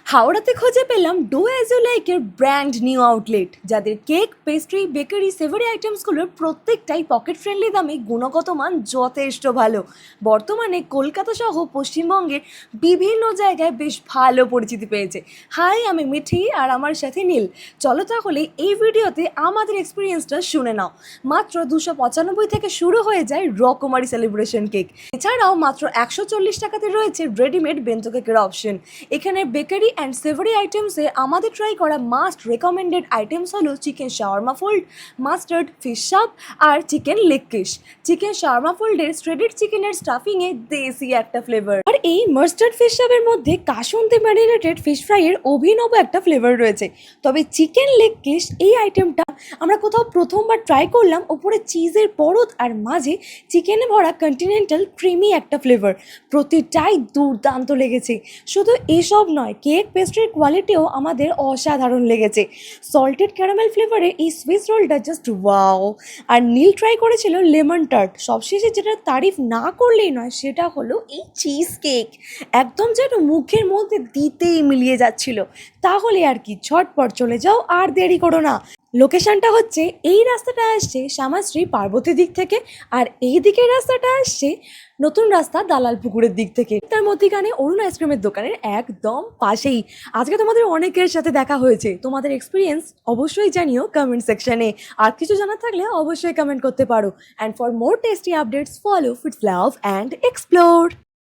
হাওড়াতে খুঁজে পেলাম ডু অ্যাজ ইউ লাইকের ব্র্যান্ড নিউ আউটলেট, যাদের কেক, পেস্ট্রি, বেকারি, সেভারি আইটেমসগুলোর প্রত্যেকটাই পকেট ফ্রেন্ডলি দামে গুণগত মান যথেষ্ট ভালো। বর্তমানে কলকাতা সহ পশ্চিমবঙ্গের বিভিন্ন জায়গায় বেশ ভালো পরিচিতি পেয়েছে। হাই, আমি মিঠি আর আমার সাথে নীল। চলো তাহলে এই ভিডিওতে আমাদের এক্সপিরিয়েন্সটা শুনে নাও। মাত্র 295 থেকে শুরু হয়ে যায় রকমারি সেলিব্রেশন কেক। এছাড়াও মাত্র 140 টাকাতে রয়েছে রেডিমেড বেন্টো কেকের অপশন। এখানে বেকারি অ্যান্ড সেভারি আইটেমসে আমাদের ট্রাই করা মাস্ট রেকমেন্ডেড আইটেমস হলো chicken shawarma fold, mustard fish chaap আর chicken leg quiche. Chicken shawarma ফোল্ডের শ্রেডেড চিকেনের স্টাফিংয়ে দেশি একটা ফ্লেভার, আর এই মাস্টার্ড ফিশ চাপের মধ্যে কাসুন্দি ম্যারিনেটেড ফিশ ফ্রাইয়ের অভিনব একটা ফ্লেভার রয়েছে। তবে চিকেন লেগ কিস এই আইটেমটা আমরা কোথাও প্রথমবার ট্রাই করলাম। ওপরে চিজের পরত আর মাঝে চিকেনে ভরা কন্টিনেন্টাল ক্রিমি একটা ফ্লেভার, প্রতিটাই দুর্দান্ত লেগেছে। শুধু এসব নয়, কেক পেস্ট্রির কোয়ালিটিও আমাদের অসাধারণ লেগেছে। সল্টেড ক্যারামেল ফ্লেভারে এই সুইস রোলটা জাস্ট ওয়াও। আর নীল ট্রাই করেছিল লেমন টার্ট। সবশেষে যেটা তারিফ না করলেই নয় সেটা হলো এই চিজ কেক, একদম যেন মুখের মধ্যে দিতেই মিলিয়ে যাচ্ছিল। তাহলে আর কি, ঝটপট চলে যাও, আর দেরি করো না। লোকেশনটা হচ্ছে, এই রাস্তাটা আসছে শ্যামাশ্রী পার্বতী দিক থেকে, আর এই দিকের রাস্তাটা আসছে নতুন রাস্তা দালাল পুকুরের দিক থেকে। তার মধ্যিখানে অরুণ আইসক্রিমের দোকানের একদম পাশেই। আজকে তোমাদের অনেকের সাথে দেখা হয়েছে, তোমাদের এক্সপিরিয়েন্স অবশ্যই জানিও কমেন্ট সেকশনে। আর কিছু জানা থাকলে অবশ্যই কমেন্ট করতে পারো। And for more tasty updates follow fits love and explore.